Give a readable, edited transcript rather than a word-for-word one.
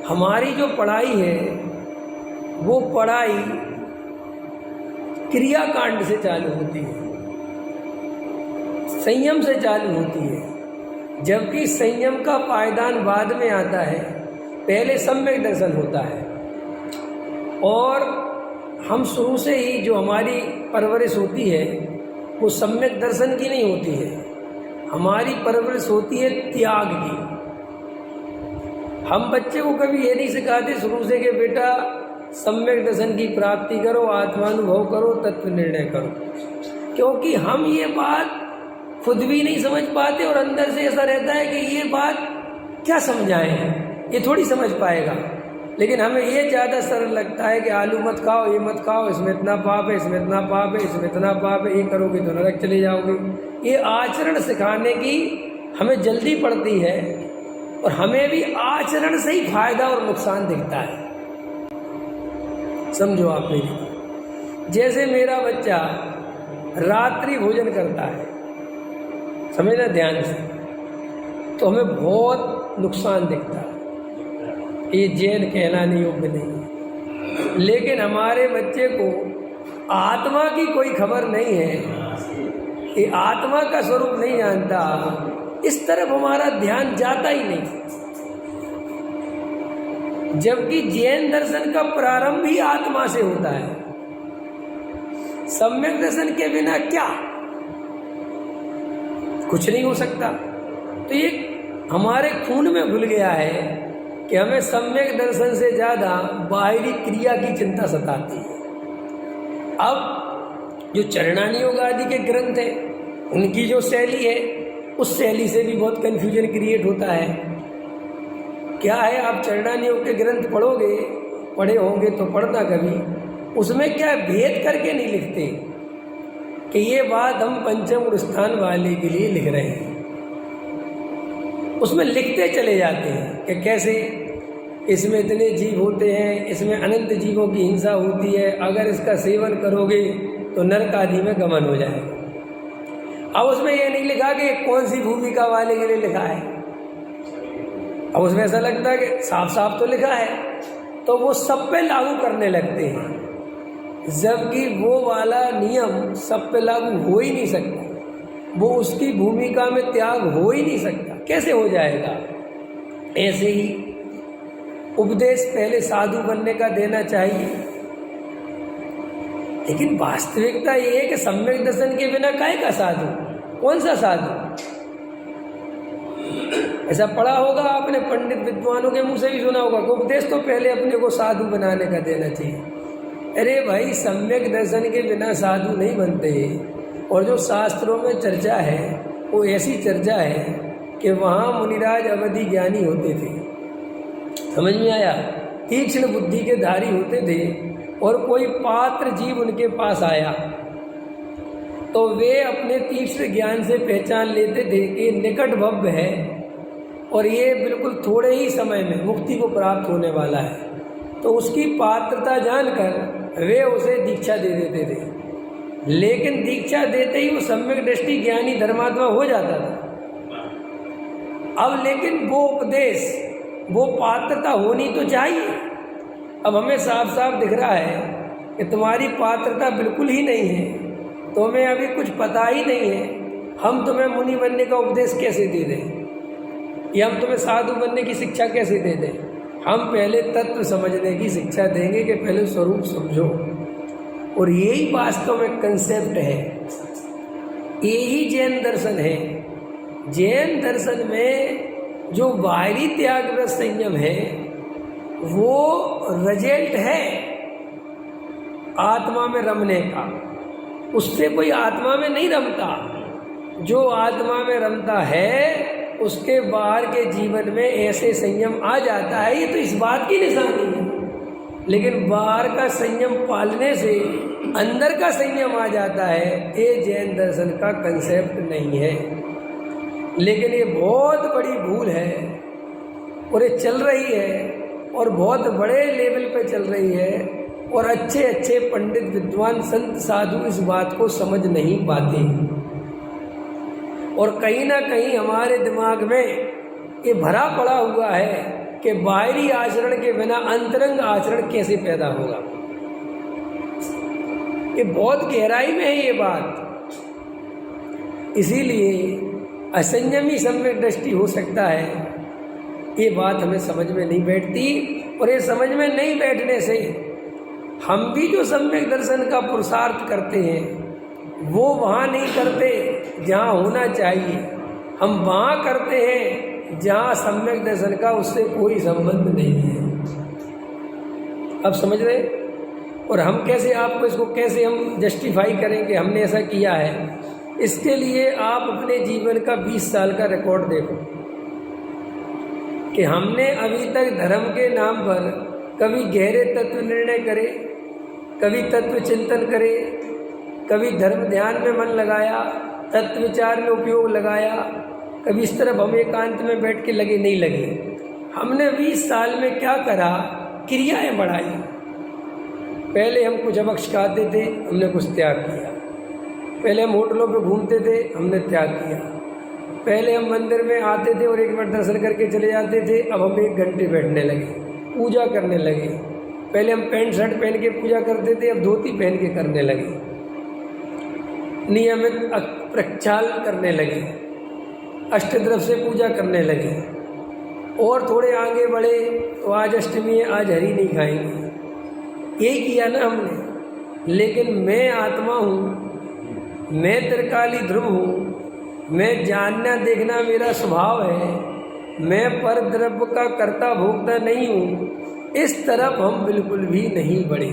हमारी जो पढ़ाई है वो पढ़ाई क्रियाकांड से चालू होती है, संयम से चालू होती है, जबकि संयम का पायदान बाद में आता है। पहले सम्यक दर्शन होता है। और हम शुरू से ही जो हमारी परवरिश होती है वो सम्यक दर्शन की नहीं होती है, हमारी परवरिश होती है त्याग की। हम बच्चे को कभी ये नहीं सिखाते शुरू से कि बेटा सम्यक दर्शन की प्राप्ति करो, आत्मानुभव करो, तत्व निर्णय करो, क्योंकि हम ये बात खुद भी नहीं समझ पाते और अंदर से ऐसा रहता है कि ये बात क्या समझाएं, ये थोड़ी समझ पाएगा। लेकिन हमें ये ज़्यादा सरल लगता है कि आलू मत खाओ, ये मत खाओ, इसमें इतना पाप है, इसमें इतना पाप है, इसमें इतना पाप है, ये करोगे तो नरक चले जाओगे। ये आचरण सिखाने की हमें जल्दी पड़ती है और हमें भी आचरण से ही फायदा और नुकसान दिखता है। समझो आप मेरी, जैसे मेरा बच्चा रात्रि भोजन करता है, समझना ध्यान से, तो हमें बहुत नुकसान दिखता है, ये जैन कहलाने योग्य नहीं है। लेकिन हमारे बच्चे को आत्मा की कोई खबर नहीं है, ये आत्मा का स्वरूप नहीं जानता, इस तरफ हमारा ध्यान जाता ही नहीं। जबकि जैन दर्शन का प्रारंभ ही आत्मा से होता है। सम्यक दर्शन के बिना क्या, कुछ नहीं हो सकता। तो ये हमारे खून में घुल गया है कि हमें सम्यक दर्शन से ज़्यादा बाहरी क्रिया की चिंता सताती है। अब जो चरणानी योग आदि के ग्रंथ हैं, उनकी जो शैली है, उस शैली से भी बहुत कन्फ्यूजन क्रिएट होता है। क्या है, आप चरणानी योग के ग्रंथ पढ़े होंगे तो पढ़ना कभी, उसमें क्या भेद करके नहीं लिखते कि ये बात हम पंचम गुण स्थान वाले के लिए लिख रहे हैं। उसमें लिखते चले जाते हैं कि कैसे इसमें इतने जीव होते हैं, इसमें अनंत जीवों की हिंसा होती है, अगर इसका सेवन करोगे तो नरक आदि में गमन हो जाएगा। अब उसमें यह नहीं लिखा कि कौन सी भूमिका वाले के लिए लिखा है। अब उसमें ऐसा लगता है कि साफ साफ तो लिखा है, तो वो सब पे लागू करने लगते हैं, जबकि वो वाला नियम सब पे लागू हो ही नहीं सकता। वो उसकी भूमिका में त्याग हो ही नहीं सकता, कैसे हो जाएगा। ऐसे ही उपदेश पहले साधु बनने का देना चाहिए, लेकिन वास्तविकता ये है कि सम्यक दर्शन के बिना काहे का साधु, कौन सा साधु। ऐसा पढ़ा होगा आपने, पंडित विद्वानों के मुंह से भी सुना होगा कि उपदेश तो पहले अपने को साधु बनाने का देना चाहिए। अरे भाई, सम्यक दर्शन के बिना साधु नहीं बनते। और जो शास्त्रों में चर्चा है वो ऐसी चर्चा है कि वहाँ मुनिराज अवधि ज्ञानी होते थे, समझ में आया, तीक्ष्ण बुद्धि के धारी होते थे, और कोई पात्र जीव उनके पास आया तो वे अपने तीक्ष्ण ज्ञान से पहचान लेते थे कि निकट भव्य है और ये बिल्कुल थोड़े ही समय में मुक्ति को प्राप्त होने वाला है। तो उसकी पात्रता जानकर वे उसे दीक्षा दे देते थे, लेकिन दीक्षा देते ही वो सम्यक दृष्टि ज्ञानी धर्मात्मा हो जाता था। अब लेकिन वो उपदेश, वो पात्रता होनी तो चाहिए। अब हमें साफ साफ दिख रहा है कि तुम्हारी पात्रता बिल्कुल ही नहीं है, तुम्हें अभी कुछ पता ही नहीं है, हम तुम्हें मुनि बनने का उपदेश कैसे दे दें, या हम तुम्हें साधु बनने की शिक्षा कैसे दे दें। हम पहले तत्व समझने की शिक्षा देंगे कि पहले स्वरूप समझो। और यही वास्तव में कंसेप्ट है, यही जैन दर्शन है। जैन दर्शन में जो बाहरी त्याग व संयम है वो रिजल्ट है आत्मा में रमने का। उससे कोई आत्मा में नहीं रमता, जो आत्मा में रमता है उसके बाहर के जीवन में ऐसे संयम आ जाता है। ये तो इस बात की निशानी है, लेकिन बाहर का संयम पालने से अंदर का संयम आ जाता है, ये जैन दर्शन का कंसेप्ट नहीं है। लेकिन ये बहुत बड़ी भूल है और ये चल रही है और बहुत बड़े लेवल पे चल रही है, और अच्छे अच्छे पंडित विद्वान संत साधु इस बात को समझ नहीं पाते। और कहीं ना कहीं हमारे दिमाग में ये भरा पड़ा हुआ है कि बाहरी आचरण के बिना अंतरंग आचरण कैसे पैदा होगा। ये बहुत गहराई में है ये बात। इसीलिए असंयमी सम्यक दृष्टि हो सकता है, ये बात हमें समझ में नहीं बैठती। और ये समझ में नहीं बैठने से हम भी जो सम्यक दर्शन का पुरुषार्थ करते हैं वो वहाँ नहीं करते जहाँ होना चाहिए, हम वहाँ करते हैं जहाँ सम्यक दर्शन का उससे कोई संबंध नहीं है। अब समझ रहे? और हम कैसे आपको इसको कैसे हम जस्टिफाई करेंगे हमने ऐसा किया है? इसके लिए आप अपने जीवन का 20 साल का रिकॉर्ड देखो कि हमने अभी तक धर्म के नाम पर कभी गहरे तत्व निर्णय करे, कभी तत्व चिंतन करे, कभी धर्म ध्यान में मन लगाया, तत्व विचार में उपयोग लगाया, कभी इस तरफ हम एकांत में बैठ के लगे नहीं लगे। हमने 20 साल में क्या करा? क्रियाएं बढ़ाई। पहले हम कुछ अभक्ष खाते थे, हमने कुछ त्याग किया। पहले हम होटलों पे घूमते थे, हमने त्याग किया। पहले हम मंदिर में आते थे और 1 मिनट दर्शन करके चले जाते थे, अब हम 1 घंटे बैठने लगे, पूजा करने लगे। पहले हम पैंट शर्ट पहन के पूजा करते थे, अब धोती पहन के करने लगे। नियमित प्रक्षाल करने लगे, अष्टद्रव्य से पूजा करने लगे। और थोड़े आगे बढ़े तो आज अष्टमी है, आज हरी नहीं खाएंगे। यही किया ना हमने। लेकिन मैं आत्मा हूँ, मैं त्रिकाली ध्रुव हूँ, मैं जानना देखना मेरा स्वभाव है, मैं पर द्रव्य का कर्ता भोक्ता नहीं हूँ। इस तरफ हम बिल्कुल भी नहीं बढ़े।